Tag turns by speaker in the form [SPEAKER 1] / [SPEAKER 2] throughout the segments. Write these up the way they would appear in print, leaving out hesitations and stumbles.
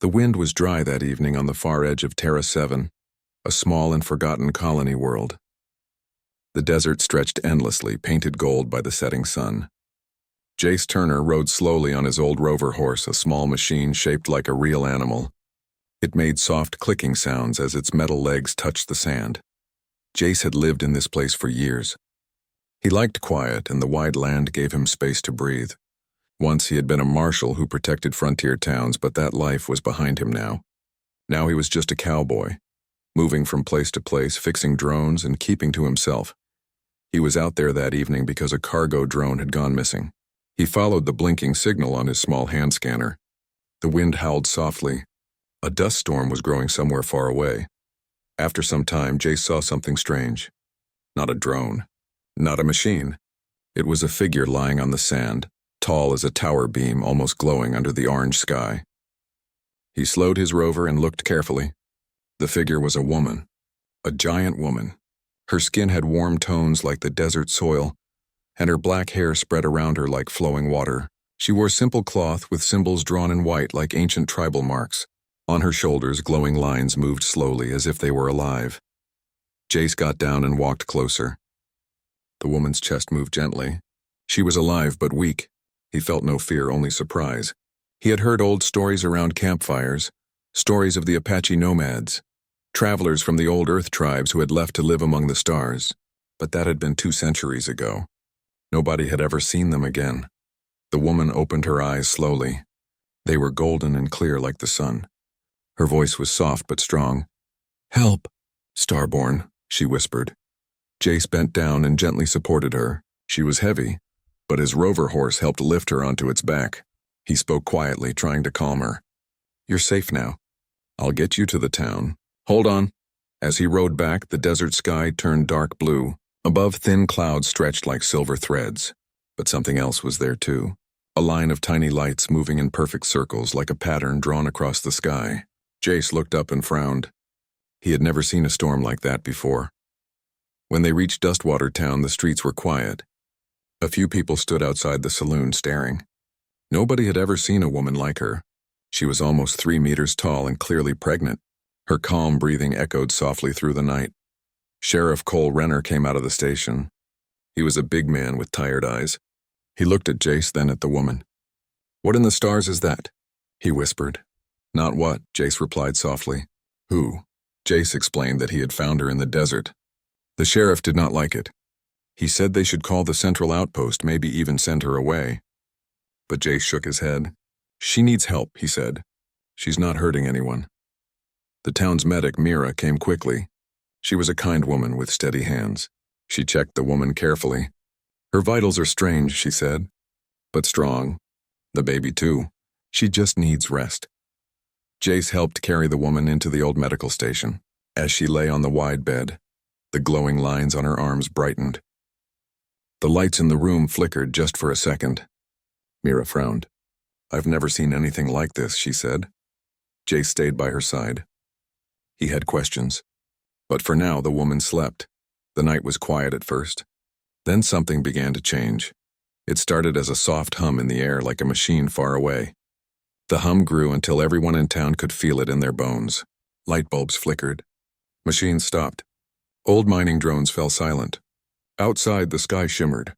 [SPEAKER 1] The wind was dry that evening on the far edge of Terra 7, a small and forgotten colony world. The desert stretched endlessly, painted gold by the setting sun. Jace Turner rode slowly on his old rover horse, a small machine shaped like a real animal. It made soft clicking sounds as its metal legs touched the sand. Jace had lived in this place for years. He liked quiet, and the wide land gave him space to breathe. Once he had been a marshal who protected frontier towns, but that life was behind him now. Now he was just a cowboy, moving from place to place, fixing drones and keeping to himself. He was out there that evening because a cargo drone had gone missing. He followed the blinking signal on his small hand scanner. The wind howled softly. A dust storm was growing somewhere far away. After some time, Jace saw something strange. Not a drone. Not a machine. It was a figure lying on the sand, tall as a tower beam, almost glowing under the orange sky. He slowed his rover and looked carefully. The figure was a woman. A giant woman. Her skin had warm tones like the desert soil, and her black hair spread around her like flowing water. She wore simple cloth with symbols drawn in white like ancient tribal marks. On her shoulders, glowing lines moved slowly as if they were alive. Jace got down and walked closer. The woman's chest moved gently. She was alive but weak. He felt no fear, only surprise. He had heard old stories around campfires, stories of the Apache nomads, travelers from the old Earth tribes who had left to live among the stars. But that had been 2 centuries ago. Nobody had ever seen them again. The woman opened her eyes slowly. They were golden and clear like the sun. Her voice was soft but strong. "Help, Starborn," she whispered. Jace bent down and gently supported her. She was heavy, but his rover horse helped lift her onto its back. He spoke quietly, trying to calm her. "You're safe now. I'll get you to the town. Hold on." As he rode back, the desert sky turned dark blue. Above, thin clouds stretched like silver threads. But something else was there too. A line of tiny lights moving in perfect circles like a pattern drawn across the sky. Jace looked up and frowned. He had never seen a storm like that before. When they reached Dustwater Town, the streets were quiet. A few people stood outside the saloon staring. Nobody had ever seen a woman like her. She was almost 3 meters tall and clearly pregnant. Her calm breathing echoed softly through the night. Sheriff Cole Renner came out of the station. He was a big man with tired eyes. He looked at Jace, then at the woman. "What in the stars is that?" he whispered. "Not what," Jace replied softly. "Who?" Jace explained that he had found her in the desert. The sheriff did not like it. He said they should call the central outpost, maybe even send her away. But Jace shook his head. "She needs help," he said. "She's not hurting anyone." The town's medic, Mira, came quickly. She was a kind woman with steady hands. She checked the woman carefully. "Her vitals are strange," she said, "but strong. The baby, too. She just needs rest." Jace helped carry the woman into the old medical station. As she lay on the wide bed, the glowing lines on her arms brightened. The lights in the room flickered just for a second. Mira frowned. "I've never seen anything like this," she said. Jace stayed by her side. He had questions. But for now, the woman slept. The night was quiet at first. Then something began to change. It started as a soft hum in the air like a machine far away. The hum grew until everyone in town could feel it in their bones. Light bulbs flickered. Machines stopped. Old mining drones fell silent. Outside, the sky shimmered.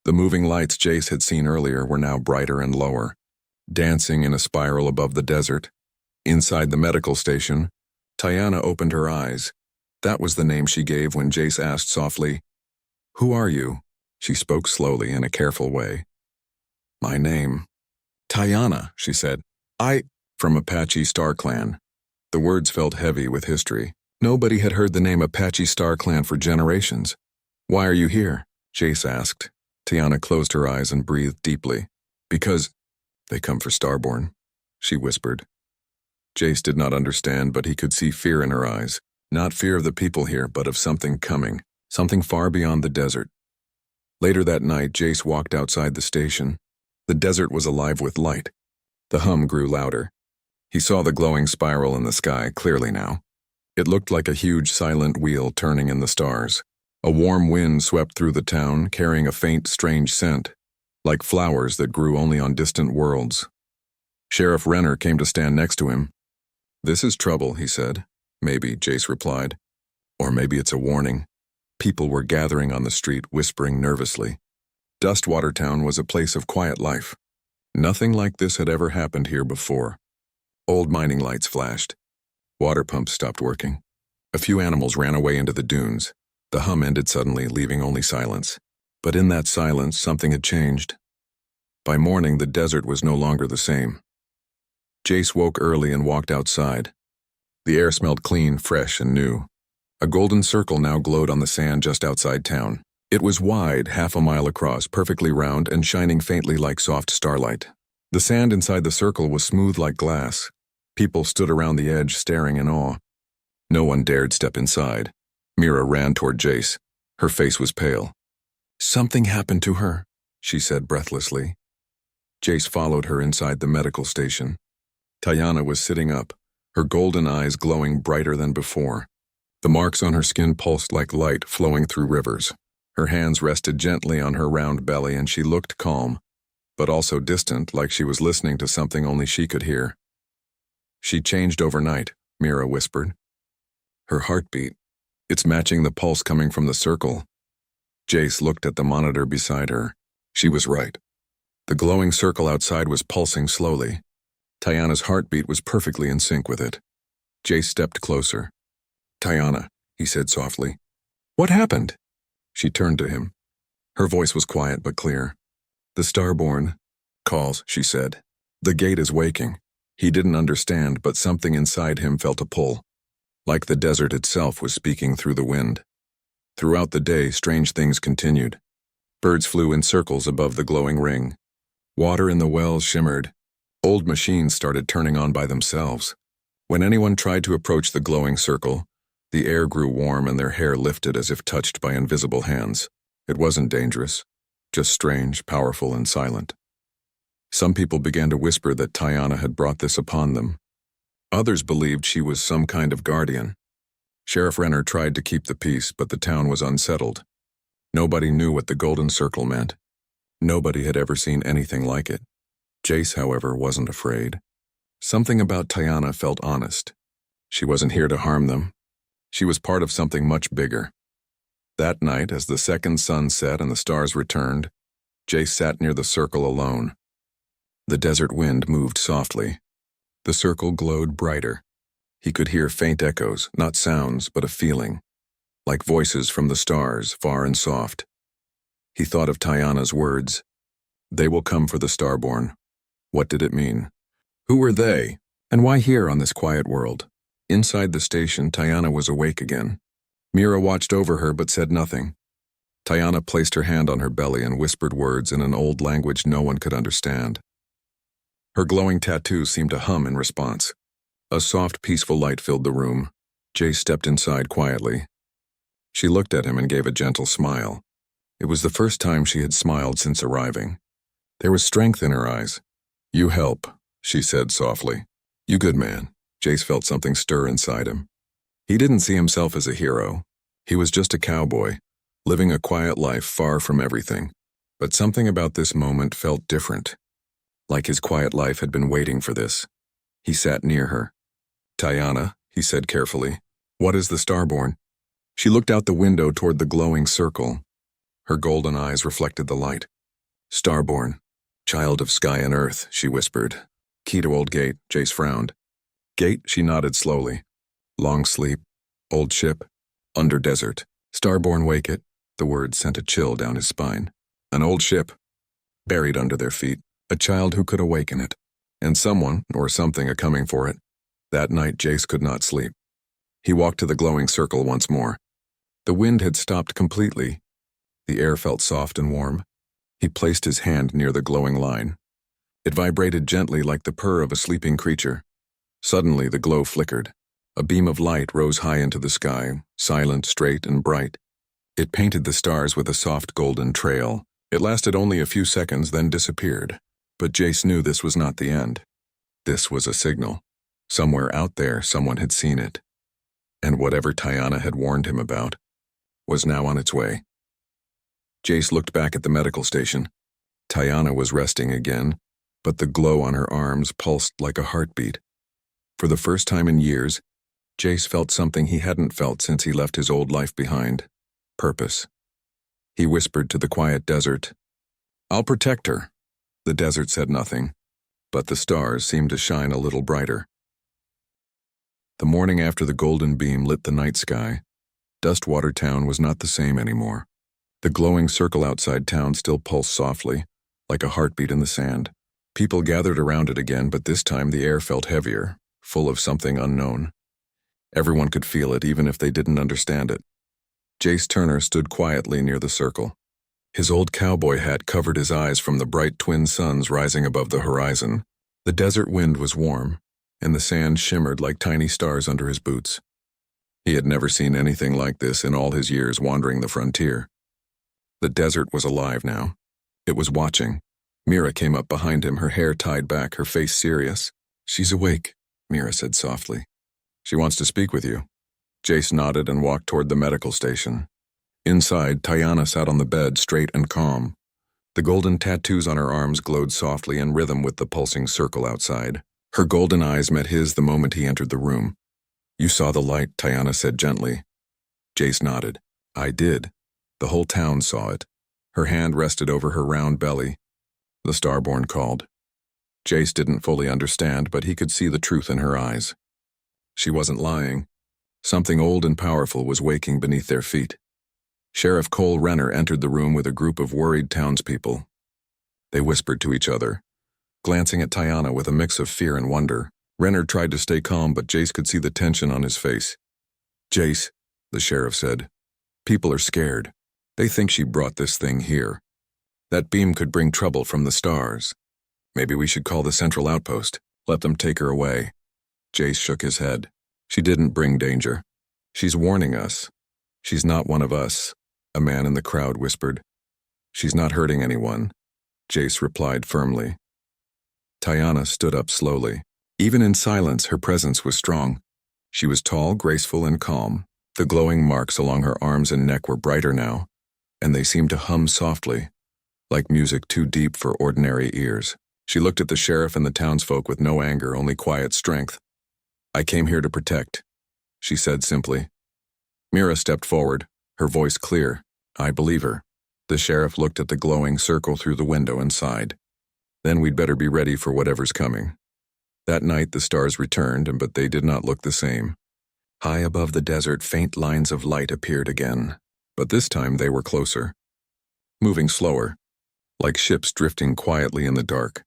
[SPEAKER 1] The moving lights Jace had seen earlier were now brighter and lower, dancing in a spiral above the desert. Inside the medical station, Tiana opened her eyes. That was the name she gave when Jace asked softly, "Who are you?" She spoke slowly in a careful way. "My name." "Tiana," she said. From Apache Star Clan." The words felt heavy with history. Nobody had heard the name Apache Star Clan for generations. "Why are you here?" Jace asked. Tiana closed her eyes and breathed deeply. "Because they come for Starborn," she whispered. Jace did not understand, but he could see fear in her eyes. Not fear of the people here, but of something coming, something far beyond the desert. Later that night, Jace walked outside the station. The desert was alive with light. The hum grew louder. He saw the glowing spiral in the sky clearly now. It looked like a huge silent wheel turning in the stars. A warm wind swept through the town, carrying a faint, strange scent, like flowers that grew only on distant worlds. Sheriff Renner came to stand next to him. "This is trouble," he said. "Maybe," Jace replied. "Or maybe it's a warning." People were gathering on the street, whispering nervously. Dustwater Town was a place of quiet life. Nothing like this had ever happened here before. Old mining lights flashed. Water pumps stopped working. A few animals ran away into the dunes. The hum ended suddenly, leaving only silence. But in that silence, something had changed. By morning, the desert was no longer the same. Jace woke early and walked outside. The air smelled clean, fresh, and new. A golden circle now glowed on the sand just outside town. It was wide, half a mile across, perfectly round, and shining faintly like soft starlight. The sand inside the circle was smooth like glass. People stood around the edge, staring in awe. No one dared step inside. Mira ran toward Jace. Her face was pale. "Something happened to her," she said breathlessly. Jace followed her inside the medical station. Tayana was sitting up, her golden eyes glowing brighter than before. The marks on her skin pulsed like light flowing through rivers. Her hands rested gently on her round belly and she looked calm, but also distant, like she was listening to something only she could hear. "She changed overnight," Mira whispered. "Her heartbeat. It's matching the pulse coming from the circle." Jace looked at the monitor beside her. She was right. The glowing circle outside was pulsing slowly. Tayana's heartbeat was perfectly in sync with it. Jace stepped closer. "Tayana," he said softly. "What happened?" She turned to him. Her voice was quiet but clear. "The Starborn calls," she said. "The gate is waking." He didn't understand, but something inside him felt a pull. Like the desert itself was speaking through the wind. Throughout the day, strange things continued. Birds flew in circles above the glowing ring. Water in the wells shimmered. Old machines started turning on by themselves. When anyone tried to approach the glowing circle, the air grew warm and their hair lifted as if touched by invisible hands. It wasn't dangerous, just strange, powerful, and silent. Some people began to whisper that Tayana had brought this upon them. Others believed she was some kind of guardian. Sheriff Renner tried to keep the peace, but the town was unsettled. Nobody knew what the Golden Circle meant. Nobody had ever seen anything like it. Jace, however, wasn't afraid. Something about Tayana felt honest. She wasn't here to harm them. She was part of something much bigger. That night, as the second sun set and the stars returned, Jace sat near the circle alone. The desert wind moved softly. The circle glowed brighter. He could hear faint echoes, not sounds, but a feeling, like voices from the stars, far and soft. He thought of Tayana's words. "They will come for the Starborn." What did it mean? Who were they? And why here on this quiet world? Inside the station, Tayana was awake again. Mira watched over her but said nothing. Tayana placed her hand on her belly and whispered words in an old language no one could understand. Her glowing tattoo seemed to hum in response. A soft, peaceful light filled the room. Jace stepped inside quietly. She looked at him and gave a gentle smile. It was the first time she had smiled since arriving. There was strength in her eyes. "You help," she said softly. "You good man." Jace felt something stir inside him. He didn't see himself as a hero. He was just a cowboy, living a quiet life far from everything. But something about this moment felt different. Like his quiet life had been waiting for this. He sat near her. "Tayana," he said carefully, "what is the Starborn?" She looked out the window toward the glowing circle. Her golden eyes reflected the light. "Starborn, child of sky and earth," she whispered. "Key to old gate," Jace frowned. "Gate," she nodded slowly. "Long sleep, old ship, under desert. Starborn wake it." The word sent a chill down his spine. An old ship, buried under their feet, a child who could awaken it, and someone, or something, a-coming for it. That night Jace could not sleep. He walked to the glowing circle once more. The wind had stopped completely. The air felt soft and warm. He placed his hand near the glowing line. It vibrated gently like the purr of a sleeping creature. Suddenly the glow flickered. A beam of light rose high into the sky, silent, straight, and bright. It painted the stars with a soft golden trail. It lasted only a few seconds, then disappeared. But Jace knew this was not the end. This was a signal. Somewhere out there, someone had seen it. And whatever Tayana had warned him about was now on its way. Jace looked back at the medical station. Tayana was resting again, but the glow on her arms pulsed like a heartbeat. For the first time in years, Jace felt something he hadn't felt since he left his old life behind: purpose. He whispered to the quiet desert, "I'll protect her." The desert said nothing, but the stars seemed to shine a little brighter. The morning after the golden beam lit the night sky, Dustwater Town was not the same anymore. The glowing circle outside town still pulsed softly, like a heartbeat in the sand. People gathered around it again, but this time the air felt heavier, full of something unknown. Everyone could feel it, even if they didn't understand it. Jace Turner stood quietly near the circle. His old cowboy hat covered his eyes from the bright twin suns rising above the horizon. The desert wind was warm, and the sand shimmered like tiny stars under his boots. He had never seen anything like this in all his years wandering the frontier. The desert was alive now. It was watching. Mira came up behind him, her hair tied back, her face serious. "She's awake," Mira said softly. "She wants to speak with you." Jace nodded and walked toward the medical station. Inside, Tiana sat on the bed, straight and calm. The golden tattoos on her arms glowed softly in rhythm with the pulsing circle outside. Her golden eyes met his the moment he entered the room. "You saw the light," Tiana said gently. Jace nodded. "I did. The whole town saw it." Her hand rested over her round belly. The Starborn called. Jace didn't fully understand, but he could see the truth in her eyes. She wasn't lying. Something old and powerful was waking beneath their feet. Sheriff Cole Renner entered the room with a group of worried townspeople. They whispered to each other, glancing at Tiana with a mix of fear and wonder. Renner tried to stay calm, but Jace could see the tension on his face. "Jace," the sheriff said, "people are scared. They think she brought this thing here. That beam could bring trouble from the stars. Maybe we should call the central outpost. Let them take her away." Jace shook his head. "She didn't bring danger. She's warning us. She's not one of us," a man in the crowd whispered. "She's not hurting anyone," Jace replied firmly. Tiana stood up slowly. Even in silence, her presence was strong. She was tall, graceful, and calm. The glowing marks along her arms and neck were brighter now, and they seemed to hum softly, like music too deep for ordinary ears. She looked at the sheriff and the townsfolk with no anger, only quiet strength. "I came here to protect," she said simply. Mira stepped forward, her voice clear. "I believe her." The sheriff looked at the glowing circle through the window and sighed. "Then we'd better be ready for whatever's coming." That night the stars returned, but they did not look the same. High above the desert, faint lines of light appeared again, but this time they were closer, moving slower, like ships drifting quietly in the dark.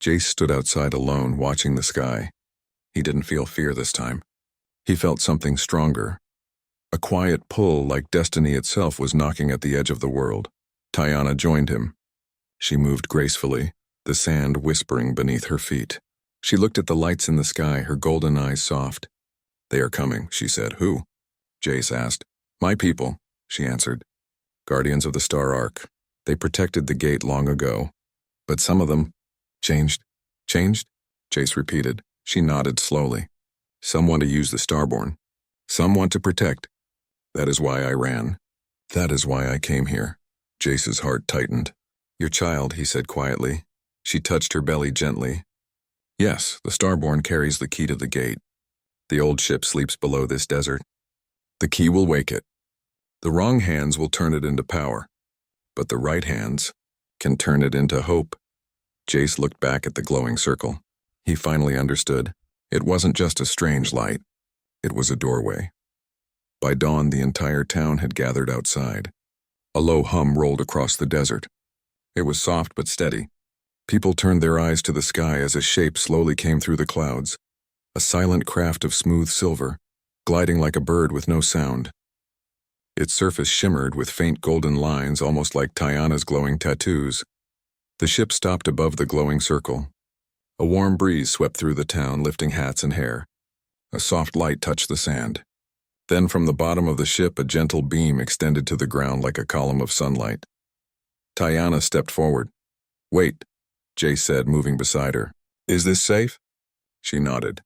[SPEAKER 1] Jace stood outside alone, watching the sky. He didn't feel fear this time. He felt something stronger. A quiet pull, like destiny itself, was knocking at the edge of the world. Tiana joined him. She moved gracefully, the sand whispering beneath her feet. She looked at the lights in the sky, her golden eyes soft. "They are coming," she said. "Who?" Jace asked. "My people," she answered. "Guardians of the Star Arc. They protected the gate long ago. But some of them changed." "Changed?" Jace repeated. She nodded slowly. "Some want to use the Starborn. Some want to protect. That is why I ran. That is why I came here." Jace's heart tightened. "Your child," he said quietly. She touched her belly gently. "Yes, the Starborn carries the key to the gate. The old ship sleeps below this desert. The key will wake it. The wrong hands will turn it into power, but the right hands can turn it into hope." Jace looked back at the glowing circle. He finally understood. It wasn't just a strange light. It was a doorway. By dawn, the entire town had gathered outside. A low hum rolled across the desert. It was soft but steady. People turned their eyes to the sky as a shape slowly came through the clouds. A silent craft of smooth silver, gliding like a bird with no sound. Its surface shimmered with faint golden lines, almost like Tiana's glowing tattoos. The ship stopped above the glowing circle. A warm breeze swept through the town, lifting hats and hair. A soft light touched the sand. Then from the bottom of the ship, a gentle beam extended to the ground like a column of sunlight. Tiana stepped forward. "Wait," Jace said, moving beside her. "Is this safe?" She nodded.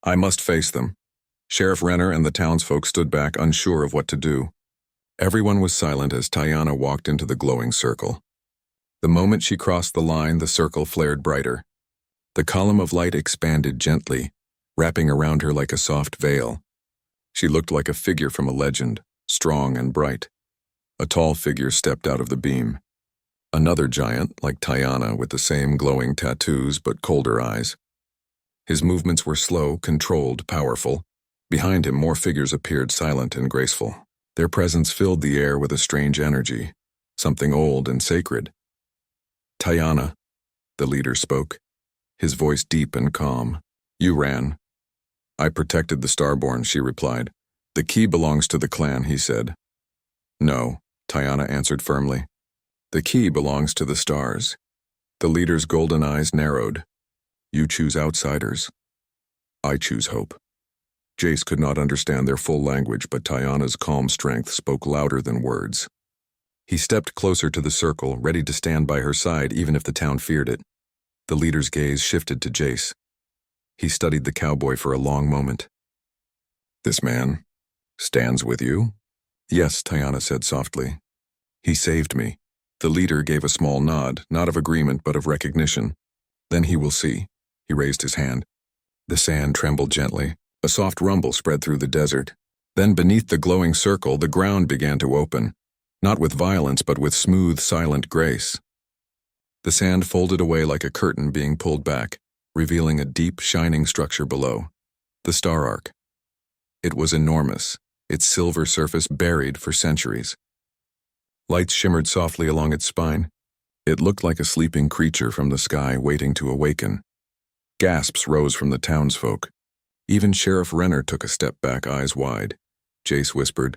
[SPEAKER 1] "I must face them." Sheriff Renner and the townsfolk stood back, unsure of what to do. Everyone was silent as Tiana walked into the glowing circle. The moment she crossed the line, the circle flared brighter. The column of light expanded gently, wrapping around her like a soft veil. She looked like a figure from a legend, strong and bright. A tall figure stepped out of the beam. Another giant, like Tiana, with the same glowing tattoos but colder eyes. His movements were slow, controlled, powerful. Behind him, more figures appeared, silent and graceful. Their presence filled the air with a strange energy, something old and sacred. Tiana, the leader spoke, his voice deep and calm. You ran. I protected the Starborn, she replied. The key belongs to the clan, he said. No, Tiana answered firmly. The key belongs to the stars. The leader's golden eyes narrowed. You choose outsiders. I choose hope. Jace could not understand their full language, but Tiana's calm strength spoke louder than words. He stepped closer to the circle, ready to stand by her side even if the town feared it. The leader's gaze shifted to Jace. He studied the cowboy for a long moment. This man stands with you? Yes, Tiana said softly. He saved me. The leader gave a small nod, not of agreement but of recognition. Then he will see. He raised his hand. The sand trembled gently. A soft rumble spread through the desert. Then beneath the glowing circle, the ground began to open, not with violence but with smooth, silent grace. The sand folded away like a curtain being pulled back, revealing a deep, shining structure below. The Star Ark. It was enormous, its silver surface buried for centuries. Lights shimmered softly along its spine. It looked like a sleeping creature from the sky waiting to awaken. Gasps rose from the townsfolk. Even Sheriff Renner took a step back, eyes wide. Jace whispered,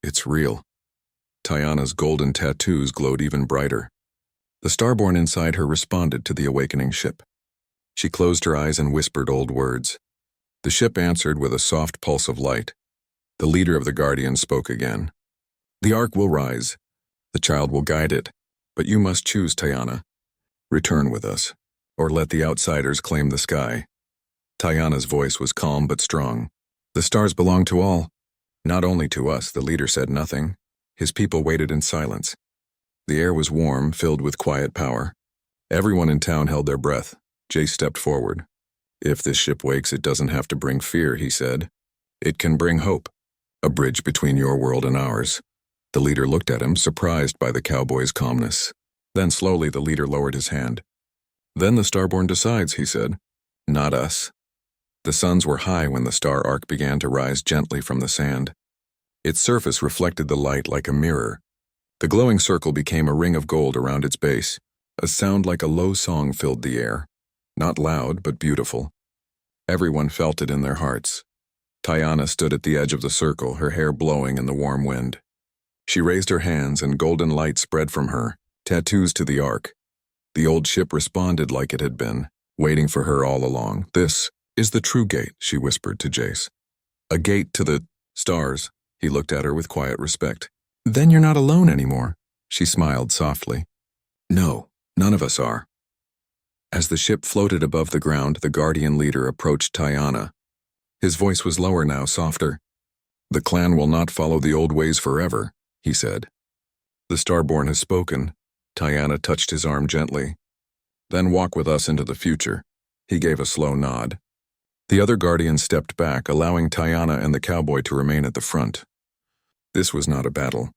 [SPEAKER 1] It's real. Tiana's golden tattoos glowed even brighter. The Starborn inside her responded to the awakening ship. She closed her eyes and whispered old words. The ship answered with a soft pulse of light. The leader of the Guardians spoke again. The Ark will rise. The child will guide it. But you must choose, Tiana. Return with us, or let the outsiders claim the sky. Tiana's voice was calm but strong. The stars belong to all. Not only to us, the leader said nothing. His people waited in silence. The air was warm, filled with quiet power. Everyone in town held their breath. Jace stepped forward. If this ship wakes, it doesn't have to bring fear, he said. It can bring hope. A bridge between your world and ours. The leader looked at him, surprised by the cowboy's calmness. Then slowly the leader lowered his hand. Then the Starborn decides, he said. Not us. The suns were high when the Star Ark began to rise gently from the sand. Its surface reflected the light like a mirror. The glowing circle became a ring of gold around its base. A sound like a low song filled the air. Not loud, but beautiful. Everyone felt it in their hearts. Tiana stood at the edge of the circle, her hair blowing in the warm wind. She raised her hands and golden light spread from her, tattoos to the Ark. The old ship responded like it had been, waiting for her all along. This is the true gate, she whispered to Jace. A gate to the stars. He looked at her with quiet respect. Then you're not alone anymore, she smiled softly. No, none of us are. As the ship floated above the ground, the Guardian leader approached Tiana. His voice was lower now, softer. The clan will not follow the old ways forever, he said. The Starborn has spoken. Tiana touched his arm gently. Then walk with us into the future. He gave a slow nod. The other Guardians stepped back, allowing Tiana and the cowboy to remain at the front. This was not a battle.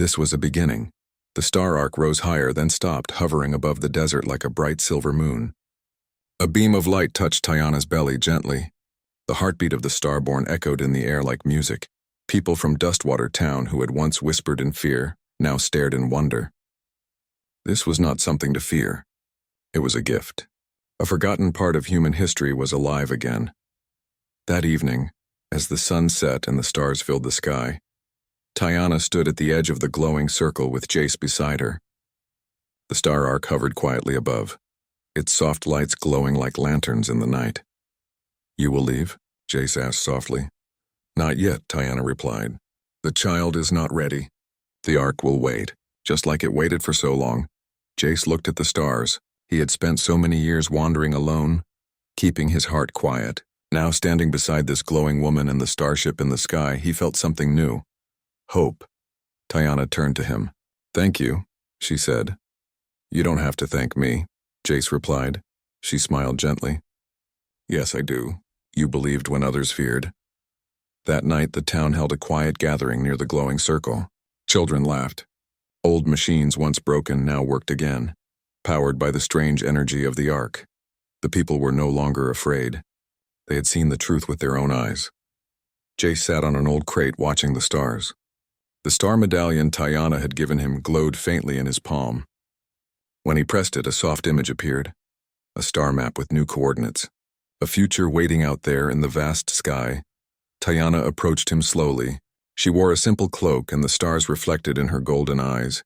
[SPEAKER 1] This was a beginning. The Star Ark rose higher, then stopped, hovering above the desert like a bright silver moon. A beam of light touched Tiana's belly gently. The heartbeat of the Starborn echoed in the air like music. People from Dustwater Town who had once whispered in fear, now stared in wonder. This was not something to fear. It was a gift. A forgotten part of human history was alive again. That evening, as the sun set and the stars filled the sky, Tiana stood at the edge of the glowing circle with Jace beside her. The Star Ark hovered quietly above, its soft lights glowing like lanterns in the night. You will leave? Jace asked softly. Not yet, Tiana replied. The child is not ready. The Ark will wait, just like it waited for so long. Jace looked at the stars. He had spent so many years wandering alone, keeping his heart quiet. Now standing beside this glowing woman and the starship in the sky, he felt something new. Hope. Tiana turned to him. Thank you, she said. You don't have to thank me, Jace replied. She smiled gently. Yes, I do. You believed when others feared. That night, the town held a quiet gathering near the glowing circle. Children laughed. Old machines once broken now worked again, powered by the strange energy of the Ark. The people were no longer afraid. They had seen the truth with their own eyes. Jace sat on an old crate watching the stars. The star medallion Tiana had given him glowed faintly in his palm. When he pressed it, a soft image appeared. A star map with new coordinates. A future waiting out there in the vast sky. Tiana approached him slowly. She wore a simple cloak, and the stars reflected in her golden eyes.